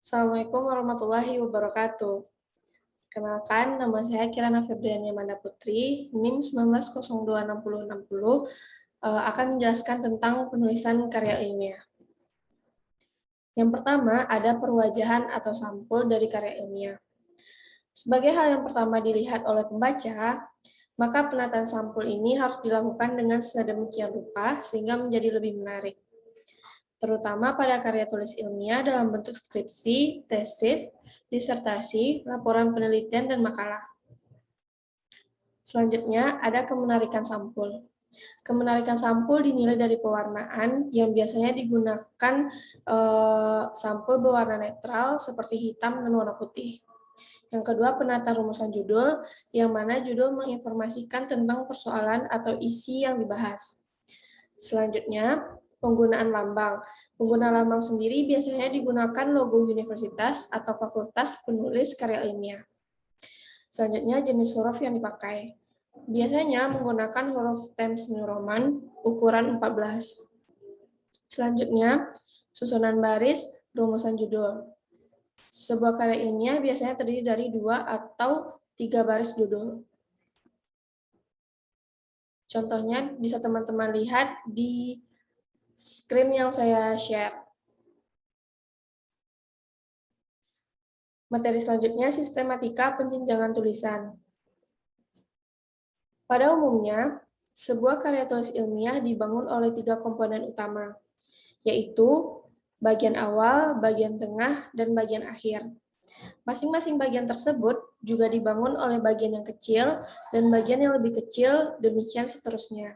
Assalamualaikum warahmatullahi wabarakatuh. Kenalkan, nama saya Kirana Febriani Amanda Putri, NIM 19026060, akan menjelaskan tentang penulisan karya ilmiah. Yang pertama, ada perwajahan atau sampul dari karya ilmiah. Sebagai hal yang pertama dilihat oleh pembaca, maka penataan sampul ini harus dilakukan dengan sedemikian rupa sehingga menjadi lebih menarik, terutama pada karya tulis ilmiah dalam bentuk skripsi, tesis, disertasi, laporan penelitian, dan makalah. Selanjutnya, ada kemenarikan sampul. Kemenarikan sampul dinilai dari pewarnaan yang biasanya digunakan sampul berwarna netral seperti hitam dan warna putih. Yang kedua, penata rumusan judul, yang mana judul menginformasikan tentang persoalan atau isi yang dibahas. Selanjutnya, penggunaan lambang. Penggunaan lambang sendiri biasanya digunakan logo universitas atau fakultas penulis karya ilmiah. Selanjutnya, jenis huruf yang dipakai. Biasanya menggunakan huruf Times New Roman ukuran 14. Selanjutnya, susunan baris, rumusan judul. Sebuah karya ilmiah biasanya terdiri dari 2 atau 3 baris judul. Contohnya bisa teman-teman lihat di screen yang saya share. Materi selanjutnya, sistematika penjenjangan tulisan. Pada umumnya, sebuah karya tulis ilmiah dibangun oleh 3 komponen utama, yaitu bagian awal, bagian tengah, dan bagian akhir. Masing-masing bagian tersebut juga dibangun oleh bagian yang kecil dan bagian yang lebih kecil, demikian seterusnya.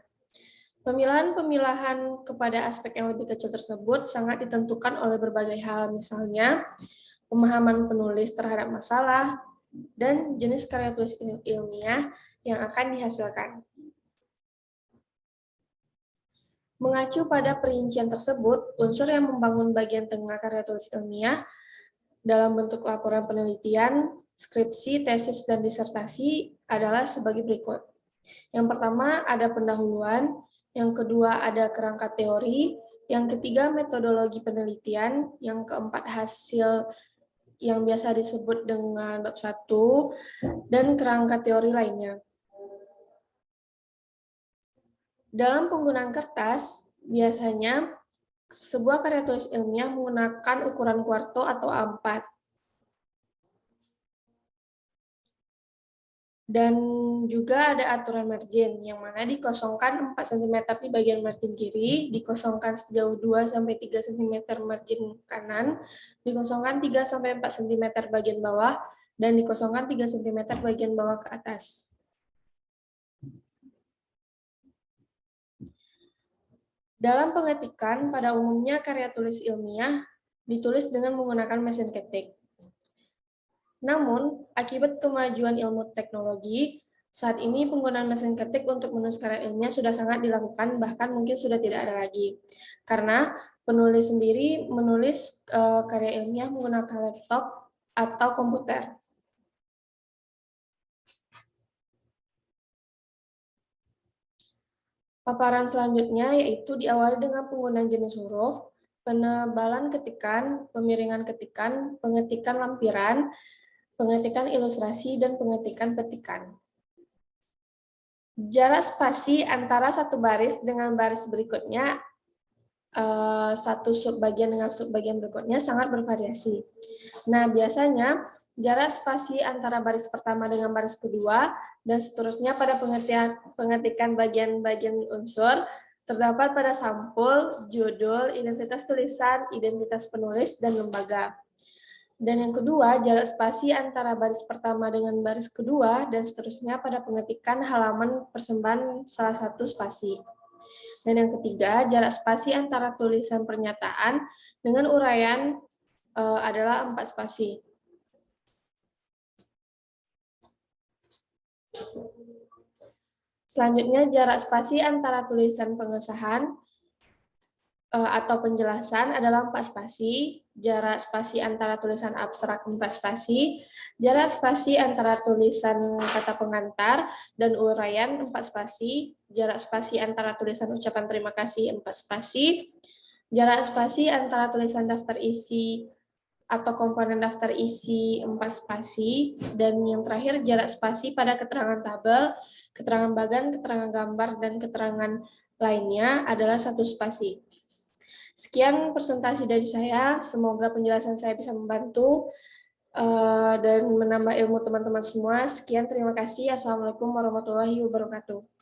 Pemilahan kepada aspek yang lebih kecil tersebut sangat ditentukan oleh berbagai hal, misalnya pemahaman penulis terhadap masalah, dan jenis karya tulis ilmiah yang akan dihasilkan. Mengacu pada perincian tersebut, unsur yang membangun bagian tengah karya tulis ilmiah dalam bentuk laporan penelitian, skripsi, tesis, dan disertasi adalah sebagai berikut. Yang pertama ada pendahuluan, yang kedua ada kerangka teori, yang ketiga metodologi penelitian, yang keempat hasil yang biasa disebut dengan bab 1, dan kerangka teori lainnya. Dalam penggunaan kertas, biasanya sebuah karya tulis ilmiah menggunakan ukuran kuarto atau A4. Dan juga ada aturan margin, yang mana dikosongkan 4 cm di bagian margin kiri, dikosongkan sejauh 2-3 cm margin kanan, dikosongkan 3-4 cm bagian bawah, dan dikosongkan 3 cm bagian bawah ke atas. Dalam pengetikan, pada umumnya karya tulis ilmiah ditulis dengan menggunakan mesin ketik. Namun, akibat kemajuan ilmu teknologi, saat ini penggunaan mesin ketik untuk menulis karya ilmiah sudah sangat dilakukan, bahkan mungkin sudah tidak ada lagi. Karena penulis sendiri menulis karya ilmiah menggunakan laptop atau komputer. Paparan selanjutnya yaitu diawali dengan penggunaan jenis huruf, penebalan ketikan, pemiringan ketikan, pengetikan lampiran, pengetikan ilustrasi, dan pengetikan petikan. Jarak spasi antara satu baris dengan baris berikutnya, satu subbagian dengan subbagian berikutnya sangat bervariasi. Nah, biasanya jarak spasi antara baris pertama dengan baris kedua dan seterusnya pada pengetikan bagian-bagian unsur terdapat pada sampul, judul, identitas tulisan, identitas penulis, dan lembaga. Dan yang kedua, jarak spasi antara baris pertama dengan baris kedua dan seterusnya pada pengetikan halaman persembahan salah satu spasi. Dan yang ketiga, jarak spasi antara tulisan pernyataan dengan uraian adalah 4 spasi. Selanjutnya, jarak spasi antara tulisan pengesahan atau penjelasan adalah 4 spasi, jarak spasi antara tulisan abstrak 4 spasi, jarak spasi antara tulisan kata pengantar dan uraian 4 spasi, jarak spasi antara tulisan ucapan terima kasih 4 spasi, jarak spasi antara tulisan daftar isi atau komponen daftar isi 4 spasi, dan yang terakhir jarak spasi pada keterangan tabel, keterangan bagan, keterangan gambar, dan keterangan lainnya adalah 1 spasi. Sekian presentasi dari saya, semoga penjelasan saya bisa membantu dan menambah ilmu teman-teman semua. Sekian, terima kasih. Assalamualaikum warahmatullahi wabarakatuh.